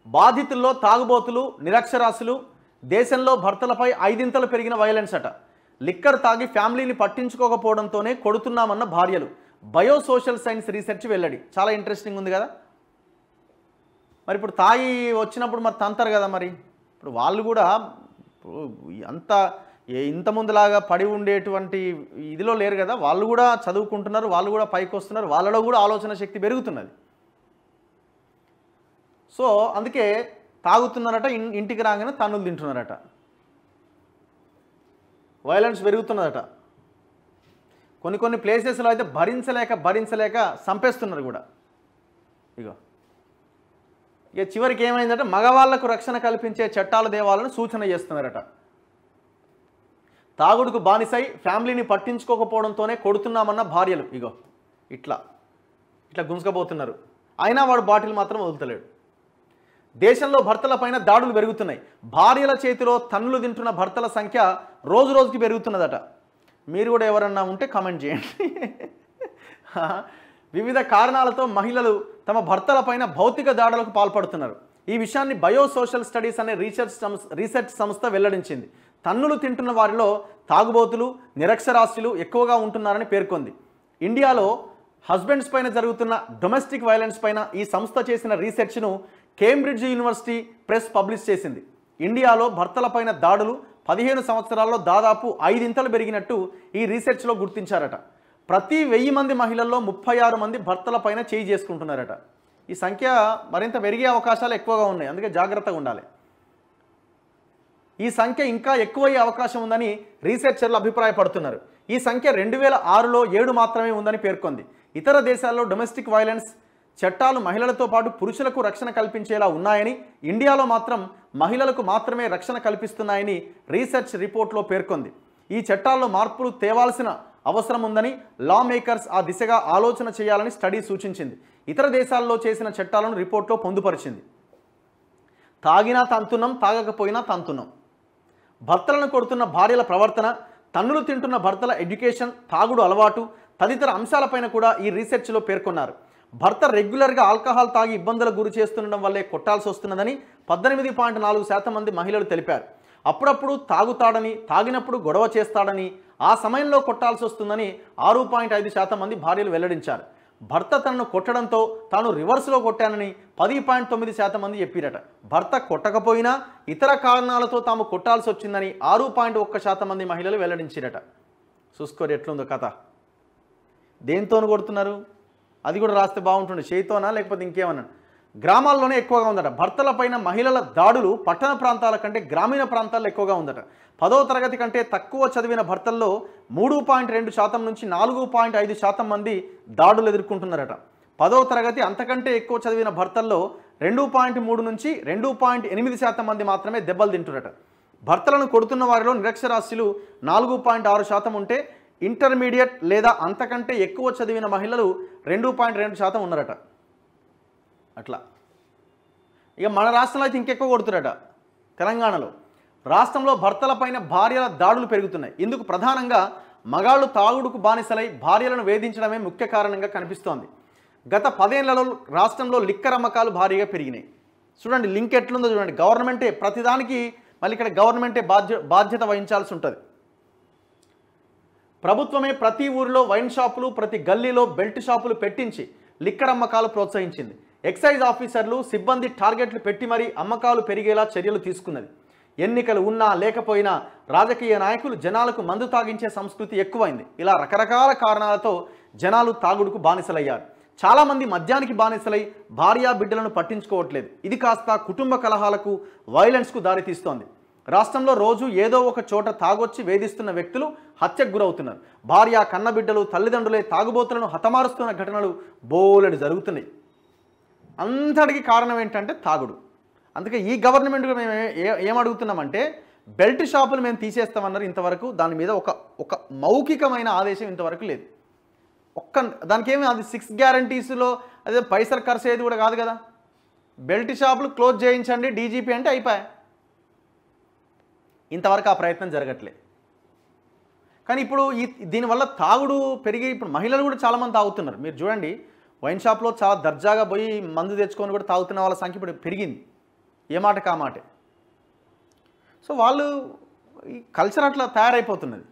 బాధితుల్లో తాగుబోతులు, నిరక్షరాస్యులు, దేశంలో భర్తలపై 5 పెరిగిన వైలెన్స్ అట. లిక్కర్ తాగి ఫ్యామిలీని పట్టించుకోకపోవడంతోనే కొడుతున్నామన్న భార్యలు. బయోసోషల్ సైన్స్ రీసెర్చ్ వెల్లడి. చాలా ఇంట్రెస్టింగ్ ఉంది కదా. మరి ఇప్పుడు తాగి వచ్చినప్పుడు మరి తంతారు కదా. మరి ఇప్పుడు వాళ్ళు కూడా అంత ఇంతకుముందులాగా పడి ఉండేటువంటి ఇదిలో లేరు కదా. వాళ్ళు కూడా చదువుకుంటున్నారు, వాళ్ళు కూడా పైకి వస్తున్నారు, వాళ్ళలో కూడా ఆలోచన శక్తి పెరుగుతున్నది. సో అందుకే తాగుతున్నారట, ఇంటికి రాగానే తన్నులు తింటున్నారట, వైలెన్స్ పెరుగుతున్నదట. కొన్ని ప్లేసెస్లో అయితే భరించలేక చంపేస్తున్నారు కూడా. ఇక చివరికి ఏమైందంటే మగవాళ్లకు రక్షణ కల్పించే చట్టాలు దేవాలని సూచన చేస్తున్నారట. తాగుడుకు బానిసై ఫ్యామిలీని పట్టించుకోకపోవడంతోనే కొడుతున్నామన్న భార్యలు ఇట్లా గుంజుకపోతున్నారు. అయినా వాడు బాటిల్ మాత్రం వదులుతలేడు. దేశంలో భర్తలపైన దాడులు పెరుగుతున్నాయి. భార్యల చేతిలో తన్నులు తింటున్న భర్తల సంఖ్య రోజుకి పెరుగుతున్నదట. మీరు కూడా ఎవరన్నా ఉంటే కామెంట్ చేయండి. వివిధ కారణాలతో మహిళలు తమ భర్తలపైన భౌతిక దాడులకు పాల్పడుతున్నారు. ఈ విషయాన్ని బయోసోషల్ స్టడీస్ అనే రీసెర్చ్ సంస్థ వెల్లడించింది. తన్నులు తింటున్న వారిలో తాగుబోతులు, నిరక్షరాస్యులు ఎక్కువగా ఉంటున్నారని పేర్కొంది. ఇండియాలో హస్బెండ్స్ పైన జరుగుతున్న డొమెస్టిక్ వైలెన్స్ పైన ఈ సంస్థ చేసిన రీసెర్చ్ను కేంబ్రిడ్జ్ యూనివర్సిటీ ప్రెస్ పబ్లిష్ చేసింది. ఇండియాలో భర్తలపైన దాడులు 15 సంవత్సరాల్లో దాదాపు 5 పెరిగినట్టు ఈ రీసెర్చ్లో గుర్తించారట. ప్రతి 1000 మంది మహిళల్లో 36 మంది భర్తలపైన చేయి చేసుకుంటున్నారట. ఈ సంఖ్య మరింత పెరిగే అవకాశాలు ఎక్కువగా ఉన్నాయి, అందుకే జాగ్రత్తగా ఉండాలి. ఈ సంఖ్య ఇంకా ఎక్కువయ్యే అవకాశం ఉందని రీసెర్చర్లు అభిప్రాయపడుతున్నారు. ఈ సంఖ్య 2006లో 7 మాత్రమే ఉందని పేర్కొంది. ఇతర దేశాల్లో డొమెస్టిక్ వైలెన్స్ చట్టాలు మహిళలతో పాటు పురుషులకు రక్షణ కల్పించేలా ఉన్నాయని, ఇండియాలో మాత్రం మహిళలకు మాత్రమే రక్షణ కల్పిస్తున్నాయని రీసెర్చ్ రిపోర్ట్లో పేర్కొంది. ఈ చట్టాల్లో మార్పులు తేవాల్సిన అవసరం ఉందని లా మేకర్స్ ఆ దిశగా ఆలోచన చేయాలని స్టడీ సూచించింది. ఇతర దేశాల్లో చేసిన చట్టాలను రిపోర్ట్లో పొందుపరిచింది. తాగినా తంతునం, తాగకపోయినా తంతునం. భర్తలను కొడుతున్న భార్యల ప్రవర్తన, తన్నులు తింటున్న భర్తల ఎడ్యుకేషన్, తాగుడు అలవాటు తదితర అంశాలపైన కూడా ఈ రీసెర్చ్లో పేర్కొన్నారు. భర్త రెగ్యులర్గా ఆల్కహాల్ తాగి ఇబ్బందులకు గురి చేస్తుండడం వల్లే కొట్టాల్సి వస్తున్నదని 18.4% మంది మహిళలు తెలిపారు. అప్పుడప్పుడు తాగుతాడని, తాగినప్పుడు గొడవ చేస్తాడని, ఆ సమయంలో కొట్టాల్సి వస్తుందని 6.5% మంది భార్యలు వెల్లడించారు. భర్త తనను కొట్టడంతో తాను రివర్స్లో కొట్టానని 10.9% మంది చెప్పిరట. భర్త కొట్టకపోయినా ఇతర కారణాలతో తాము కొట్టాల్సి వచ్చిందని 6.1% మంది మహిళలు వెల్లడించిరట. చూసుకోరు ఎట్లుందో కథ. దేంతోను కొడుతున్నారు అది కూడా రాస్తే బాగుంటుండే, చేయితోనా లేకపోతే ఇంకేమన్నా. గ్రామాల్లోనే ఎక్కువగా ఉందట. భర్తలపైన మహిళల దాడులు పట్టణ ప్రాంతాల కంటే గ్రామీణ ప్రాంతాల్లో ఎక్కువగా ఉందట. 10వ తరగతి కంటే తక్కువ చదివిన భర్తల్లో 3.2% నుంచి 4.5% మంది దాడులు ఎదుర్కొంటున్నారట. 10వ తరగతి అంతకంటే ఎక్కువ చదివిన భర్తల్లో 2.3 నుంచి 2.8% మంది మాత్రమే దెబ్బలు తింటున్నారట. భర్తలను కొడుతున్న వారిలో నిరక్షరాస్యులు 4.6% ఉంటే, ఇంటర్మీడియట్ లేదా అంతకంటే ఎక్కువ చదివిన మహిళలు 2.2% ఉన్నారట. అట్లా ఇక మన రాష్ట్రంలో అయితే ఇంకెక్కువ కొడుతున్నారట. తెలంగాణలో రాష్ట్రంలో భర్తలపైన భార్యల దాడులు పెరుగుతున్నాయి. ఇందుకు ప్రధానంగా మగాళ్ళు తాగుడుకు బానిసలై భార్యలను వేధించడమే ముఖ్య కారణంగా కనిపిస్తోంది. గత 10 ఏళ్లలో రాష్ట్రంలో లిక్కర్ అమ్మకాలు భారీగా పెరిగినాయి. చూడండి లింక్ ఎట్లుందో చూడండి. గవర్నమెంటే ప్రతిదానికి మళ్ళీ ఇక్కడ గవర్నమెంటే బాధ్యత వహించాల్సి ఉంటుంది. ప్రభుత్వమే ప్రతి ఊరిలో వైన్ షాపులు, ప్రతి గల్లీలో బెల్ట్ షాపులు పెట్టించి లిక్కర్ అమ్మకాలు ప్రోత్సహించింది. ఎక్సైజ్ ఆఫీసర్లు, సిబ్బంది టార్గెట్లు పెట్టి మరీ అమ్మకాలు పెరిగేలా చర్యలు తీసుకున్నది. ఎన్నికలు ఉన్నా లేకపోయినా రాజకీయ నాయకులు జనాలకు మందు తాగించే సంస్కృతి ఎక్కువైంది. ఇలా రకరకాల కారణాలతో జనాలు తాగుడుకు బానిసలయ్యారు. చాలామంది మద్యానికి బానిసలై భార్యా బిడ్డలను పట్టించుకోవట్లేదు. ఇది కాస్త కుటుంబ కలహాలకు, వైలెన్స్కు దారితీస్తోంది. రాష్ట్రంలో రోజు ఏదో ఒక చోట తాగొచ్చి వేధిస్తున్న వ్యక్తులు హత్యకు గురవుతున్నారు. భార్య, కన్నబిడ్డలు, తల్లిదండ్రులే తాగుబోతులను హతమారుస్తున్న ఘటనలు బోలెడు జరుగుతున్నాయి. అంతటికి కారణం ఏంటంటే తాగుడు. అందుకే ఈ గవర్నమెంట్ మేము ఏమడుగుతున్నామంటే బెల్ట్ షాపులు మేము తీసేస్తామన్నారు. ఇంతవరకు దాని మీద ఒక మౌఖికమైన ఆదేశం ఇంతవరకు లేదు. దానికి ఏమి అది 6 గ్యారంటీస్లో అదే పైసలు ఖర్చు అయ్యేది కూడా కాదు కదా. బెల్ట్ షాపులు క్లోజ్ చేయించండి డీజీపీ అంటే అయిపోయా. ఇంతవరకు ఆ ప్రయత్నం జరగట్లేదు. కానీ ఇప్పుడు దీనివల్ల తాగుడు పెరిగి ఇప్పుడు మహిళలు కూడా చాలామంది తాగుతున్నారు. మీరు చూడండి వైన్ షాప్లో చాలా దర్జాగా పోయి మందు తెచ్చుకొని కూడా తాగుతున్న వాళ్ళ సంఖ్య ఇప్పుడు పెరిగింది. ఏ మాట కామాటే. సో వాళ్ళు ఈ కల్చర్ అట్లా తయారైపోతున్నది.